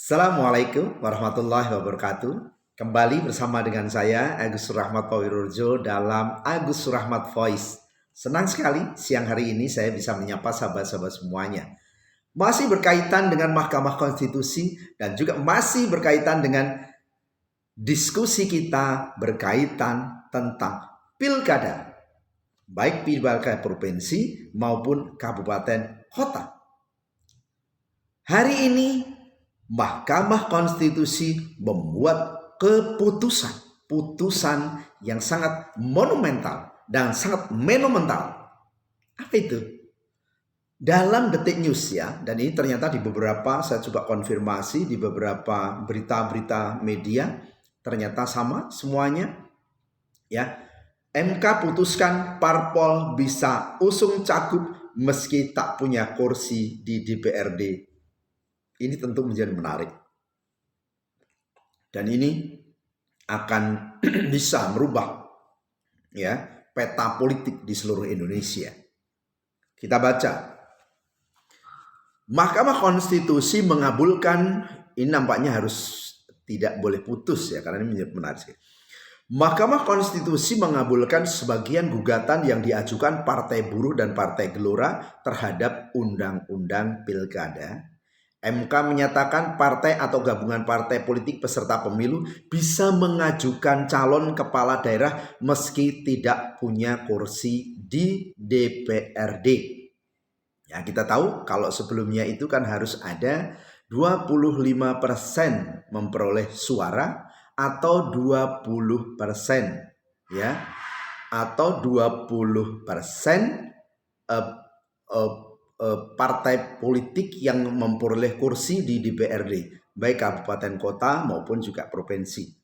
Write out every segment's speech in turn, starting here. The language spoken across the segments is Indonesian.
Assalamualaikum warahmatullahi wabarakatuh. Kembali bersama dengan saya Agus Surahmat Powirurjo dalam Agus Surahmat Voice. Senang sekali siang hari ini saya bisa menyapa sahabat-sahabat semuanya. Masih berkaitan dengan Mahkamah Konstitusi dan juga masih berkaitan dengan diskusi kita berkaitan tentang pilkada. Baik pilkada provinsi maupun kabupaten kota. Hari ini Mahkamah Konstitusi membuat putusan yang sangat monumental dan sangat monumental. Apa itu? Dalam Detik News ya, dan ini ternyata di beberapa, saya coba konfirmasi di beberapa berita-berita media, ternyata sama semuanya. Ya, MK putuskan parpol bisa usung cagup meski tak punya kursi di DPRD. Ini tentu menjadi menarik. Dan ini akan bisa merubah ya peta politik di seluruh Indonesia. Kita baca. Mahkamah Konstitusi mengabulkan, ini nampaknya harus tidak boleh putus ya karena ini menjadi menarik. Mahkamah Konstitusi mengabulkan sebagian gugatan yang diajukan Partai Buruh dan Partai Gelora terhadap Undang-Undang Pilkada. MK menyatakan partai atau gabungan partai politik peserta pemilu bisa mengajukan calon kepala daerah meski tidak punya kursi di DPRD. Ya, kita tahu kalau sebelumnya itu kan harus ada 25% memperoleh suara atau 20% ya, atau 20% partai politik yang memperoleh kursi di DPRD, baik kabupaten kota maupun juga provinsi.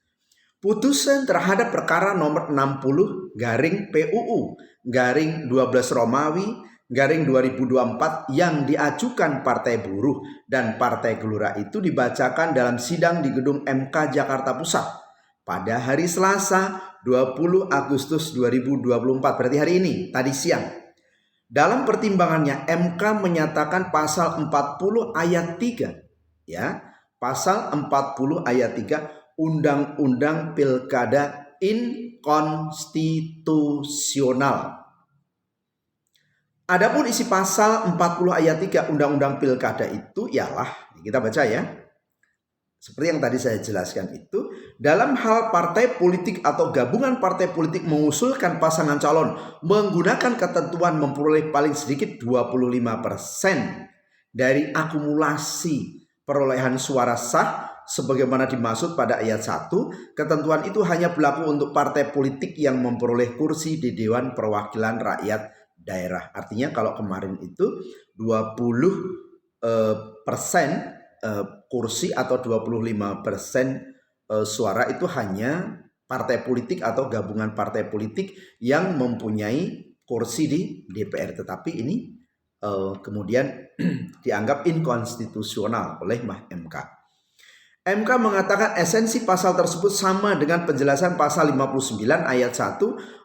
Putusan terhadap perkara nomor 60 garing PUU garing 12 Romawi garing 2024 yang diajukan Partai Buruh dan Partai Gelora itu dibacakan dalam sidang di gedung MK Jakarta Pusat pada hari Selasa 20 Agustus 2024, berarti hari ini, tadi siang. Dalam pertimbangannya MK menyatakan pasal 40 ayat 3 ya, pasal 40 ayat 3 Undang-Undang Pilkada inkonstitusional. Adapun isi pasal 40 ayat 3 Undang-Undang Pilkada itu ialah, kita baca ya. Seperti yang tadi saya jelaskan itu, dalam hal partai politik atau gabungan partai politik mengusulkan pasangan calon menggunakan ketentuan memperoleh paling sedikit 25% dari akumulasi perolehan suara sah sebagaimana dimaksud pada ayat 1, ketentuan itu hanya berlaku untuk partai politik yang memperoleh kursi di Dewan Perwakilan Rakyat Daerah. Artinya kalau kemarin itu 20% kursi atau 25% suara itu hanya partai politik atau gabungan partai politik yang mempunyai kursi di DPR. Tetapi ini kemudian dianggap inkonstitusional oleh MK. MK mengatakan esensi pasal tersebut sama dengan penjelasan pasal 59 ayat 1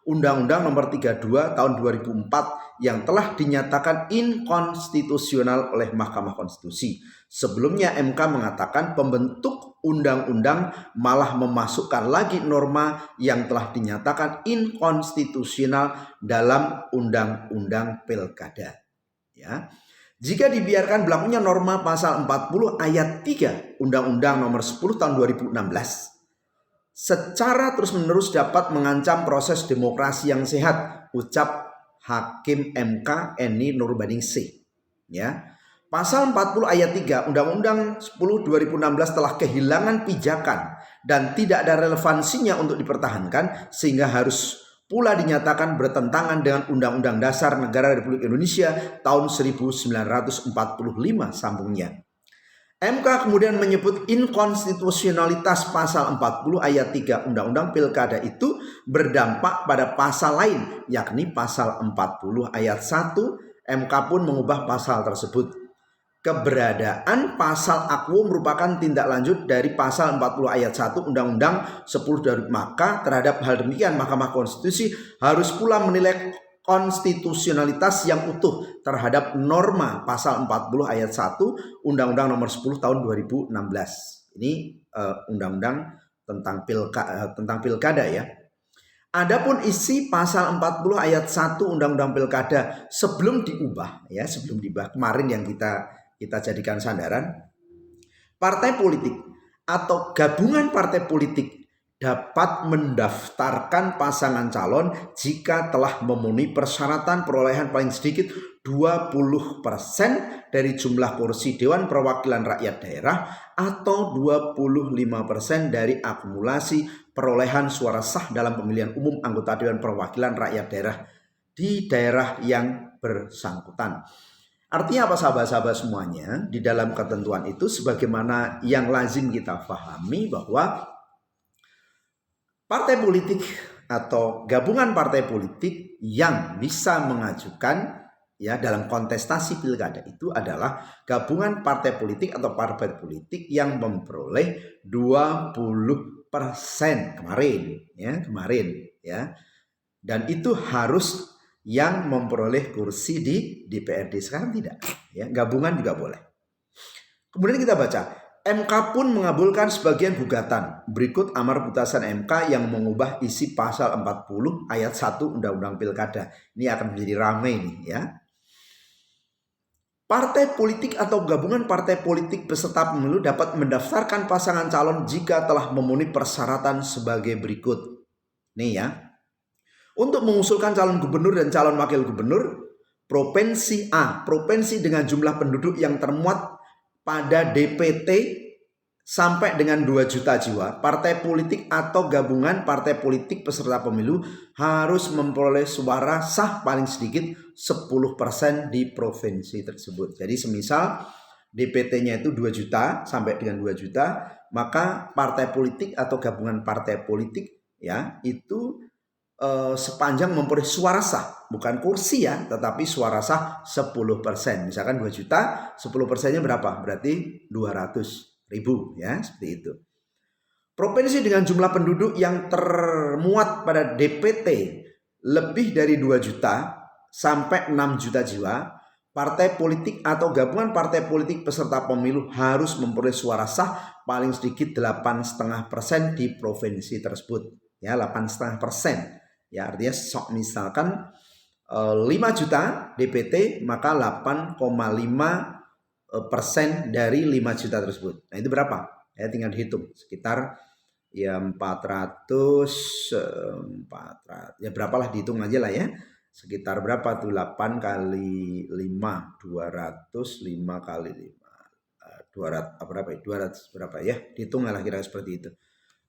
Undang-Undang Nomor 32 Tahun 2004 yang telah dinyatakan inkonstitusional oleh Mahkamah Konstitusi. Sebelumnya MK mengatakan pembentuk undang-undang malah memasukkan lagi norma yang telah dinyatakan inkonstitusional dalam Undang-Undang Pilkada. Ya. Jika dibiarkan berlakunya norma pasal 40 ayat 3 Undang-Undang Nomor 10 Tahun 2016 secara terus-menerus dapat mengancam proses demokrasi yang sehat, ucap Hakim MK Eni Nurbaningsih. Ya. Pasal 40 ayat 3 Undang-Undang 10 2016 telah kehilangan pijakan dan tidak ada relevansinya untuk dipertahankan sehingga harus pula dinyatakan bertentangan dengan Undang-Undang Dasar Negara Republik Indonesia tahun 1945 sambungnya. MK kemudian menyebut inkonstitusionalitas pasal 40 ayat 3 Undang-Undang Pilkada itu berdampak pada pasal lain, yakni pasal 40 ayat 1. MK pun mengubah pasal tersebut. Keberadaan pasal aquo merupakan tindak lanjut dari pasal 40 ayat 1 Undang-Undang 10 dari maka terhadap hal demikian Mahkamah Konstitusi harus pula menilai konstitusionalitas yang utuh terhadap norma pasal 40 ayat 1 Undang-Undang Nomor 10 tahun 2016. Ini undang-undang tentang pilkada ya. Adapun isi pasal 40 ayat 1 Undang-Undang Pilkada sebelum diubah kemarin yang kita jadikan sandaran, partai politik atau gabungan partai politik dapat mendaftarkan pasangan calon jika telah memenuhi persyaratan perolehan paling sedikit 20% dari jumlah kursi Dewan Perwakilan Rakyat Daerah atau 25% dari akumulasi perolehan suara sah dalam pemilihan umum anggota Dewan Perwakilan Rakyat Daerah di daerah yang bersangkutan. Artinya apa sahabat-sahabat semuanya? Di dalam ketentuan itu sebagaimana yang lazim kita pahami bahwa partai politik atau gabungan partai politik yang bisa mengajukan ya dalam kontestasi pilkada itu adalah gabungan partai politik atau partai politik yang memperoleh 20% kemarin ya. Dan itu harus yang memperoleh kursi di DPRD. Sekarang tidak ya, gabungan juga boleh. Kemudian kita baca, MK pun mengabulkan sebagian gugatan. Berikut amar putusan MK yang mengubah isi pasal 40 ayat 1 Undang-Undang Pilkada. Ini akan menjadi ramai nih ya. Partai politik atau gabungan partai politik peserta pemilu dapat mendaftarkan pasangan calon jika telah memenuhi persyaratan sebagai berikut. Nih ya. Untuk mengusulkan calon gubernur dan calon wakil gubernur, Provinsi A, provinsi dengan jumlah penduduk yang termuat pada DPT sampai dengan 2 juta jiwa, partai politik atau gabungan partai politik peserta pemilu harus memperoleh suara sah paling sedikit 10% di provinsi tersebut. Jadi semisal DPT-nya itu 2 juta sampai dengan 2 juta, maka partai politik atau gabungan partai politik ya itu sepanjang memperoleh suara sah, bukan kursi ya, tetapi suara sah 10%. Misalkan 2 juta, 10%-nya berapa? Berarti 200.000 ya, seperti itu. Provinsi dengan jumlah penduduk yang termuat pada DPT lebih dari 2 juta sampai 6 juta jiwa, partai politik atau gabungan partai politik peserta pemilu harus memperoleh suara sah paling sedikit 8,5% di provinsi tersebut. Ya, 8,5%. Ya, artinya misalkan 5 juta DPT, maka 8,5% dari 5 juta tersebut. Nah, itu berapa? Ya, tinggal dihitung. Sekitar ya 400 ya berapalah, dihitung aja lah ya. Sekitar berapa tuh? 8 kali 5, 200, 5 kali 5. 200 berapa ya? 200 berapa ya? Dihitung lah kira seperti itu.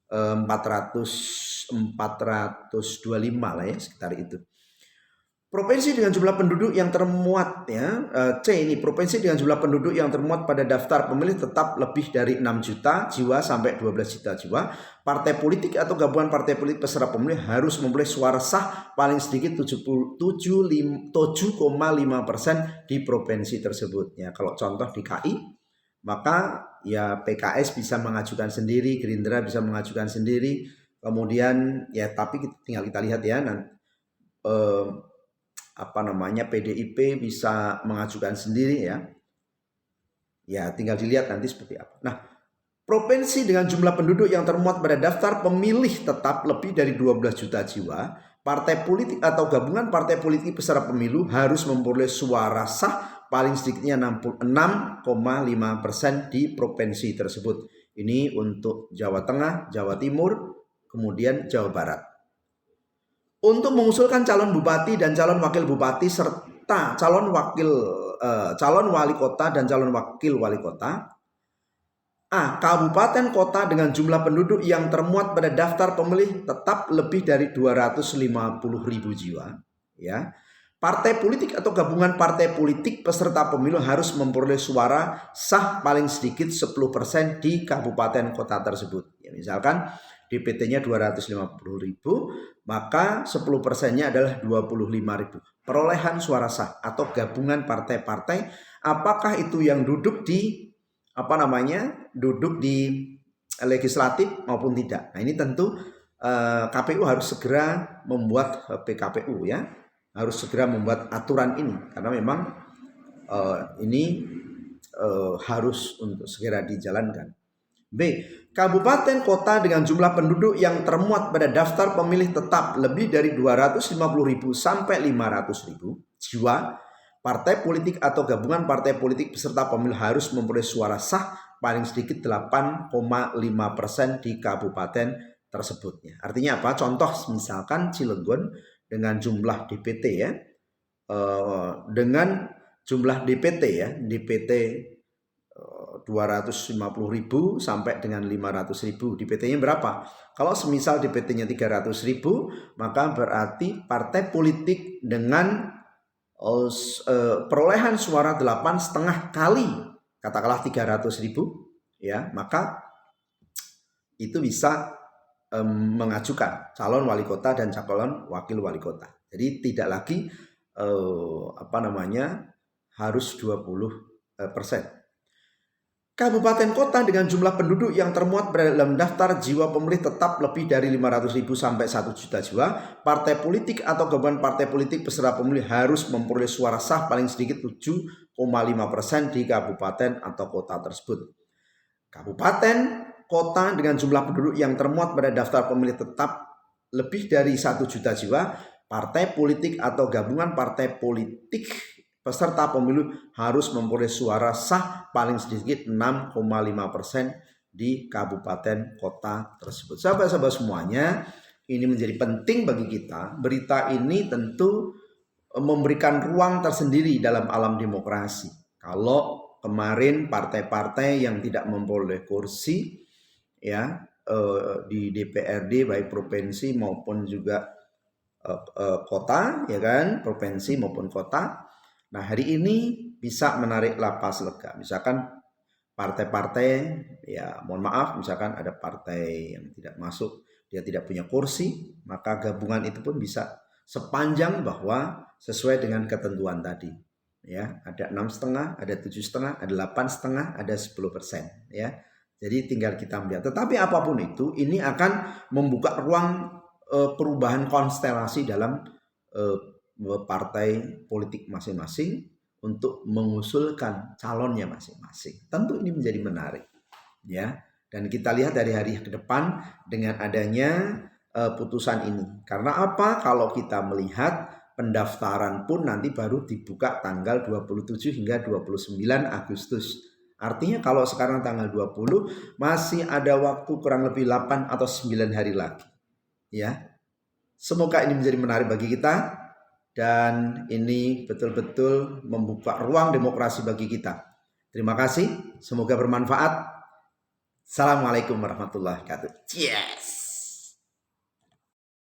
425 lah ya, sekitar itu. Provinsi dengan jumlah penduduk yang termuat ya, C ini provinsi dengan jumlah penduduk yang termuat pada daftar pemilih tetap lebih dari 6 juta jiwa sampai 12 juta jiwa, partai politik atau gabungan partai politik peserta pemilih harus memperoleh suara sah paling sedikit 7,5% di provinsi tersebut. Ya, kalau contoh di KI, maka ya PKS bisa mengajukan sendiri, Gerindra bisa mengajukan sendiri, kemudian ya tapi tinggal kita lihat ya PDIP bisa mengajukan sendiri ya. Ya tinggal dilihat nanti seperti apa. Nah, provinsi dengan jumlah penduduk yang termuat pada daftar pemilih tetap lebih dari 12 juta jiwa, partai politik atau gabungan partai politik peserta pemilu harus memperoleh suara sah paling sedikitnya 6,5% di provinsi tersebut. Ini untuk Jawa Tengah, Jawa Timur, kemudian Jawa Barat. Untuk mengusulkan calon bupati dan calon wakil bupati serta calon wali kota dan calon wakil wali kota. A. Kabupaten kota dengan jumlah penduduk yang termuat pada daftar pemilih tetap lebih dari 250.000 jiwa. Ya. Partai politik atau gabungan partai politik peserta pemilu harus memperoleh suara sah paling sedikit 10% di kabupaten kota tersebut. Ya, misalkan DPT-nya 250.000, maka 10%-nya adalah 25.000. Perolehan suara sah atau gabungan partai-partai, apakah itu yang duduk di duduk di legislatif maupun tidak. Nah, ini tentu KPU harus segera membuat PKPU ya. harus segera membuat aturan ini karena memang ini harus untuk segera dijalankan. B. Kabupaten kota dengan jumlah penduduk yang termuat pada daftar pemilih tetap lebih dari 250.000 sampai 500.000 jiwa, partai politik atau gabungan partai politik peserta pemilu harus memperoleh suara sah paling sedikit 8,5% di kabupaten tersebutnya. Artinya apa? Contoh misalkan Cilegon dengan jumlah DPT ya, dengan jumlah DPT ya, DPT 250.000 sampai dengan 500.000. DPT-nya berapa? Kalau semisal DPT-nya 300.000, maka berarti partai politik dengan perolehan suara 8,5 kali, katakanlah 300.000, ya, maka itu bisa mengajukan calon wali kota dan calon wakil wali kota. Jadi tidak lagi harus 20%. Kabupaten kota dengan jumlah penduduk yang termuat dalam daftar jiwa pemilih tetap lebih dari 500.000 sampai 1 juta jiwa, partai politik atau gabungan partai politik peserta pemilih harus memperoleh suara sah paling sedikit 7,5% di kabupaten atau kota tersebut. Kabupaten kota dengan jumlah penduduk yang termuat pada daftar pemilih tetap lebih dari 1 juta jiwa, partai politik atau gabungan partai politik peserta pemilu harus memperoleh suara sah paling sedikit 6,5% di kabupaten kota tersebut. Sahabat-sahabat semuanya, ini menjadi penting bagi kita. Berita ini tentu memberikan ruang tersendiri dalam alam demokrasi. Kalau kemarin partai-partai yang tidak memperoleh kursi ya di DPRD baik provinsi maupun juga kota, ya kan, provinsi maupun kota. Nah, hari ini bisa menarik lapas lega. Misalkan partai-partai, ya mohon maaf, misalkan ada partai yang tidak masuk, dia tidak punya kursi, maka gabungan itu pun bisa sepanjang bahwa sesuai dengan ketentuan tadi. Ya, ada 6,5, ada 7,5, ada 8,5, ada 10%. Ya, jadi tinggal kita melihat. Tetapi apapun itu, ini akan membuka ruang perubahan konstelasi dalam partai politik masing-masing untuk mengusulkan calonnya masing-masing. Tentu ini menjadi menarik, ya. Dan kita lihat dari hari ke depan dengan adanya putusan ini. Karena apa? Kalau kita melihat pendaftaran pun nanti baru dibuka tanggal 27 hingga 29 Agustus. Artinya kalau sekarang tanggal 20 masih ada waktu kurang lebih 8 atau 9 hari lagi. Ya. Semoga ini menjadi menarik bagi kita. Dan ini betul-betul membuka ruang demokrasi bagi kita. Terima kasih, semoga bermanfaat. Assalamualaikum warahmatullahi wabarakatuh. Yes.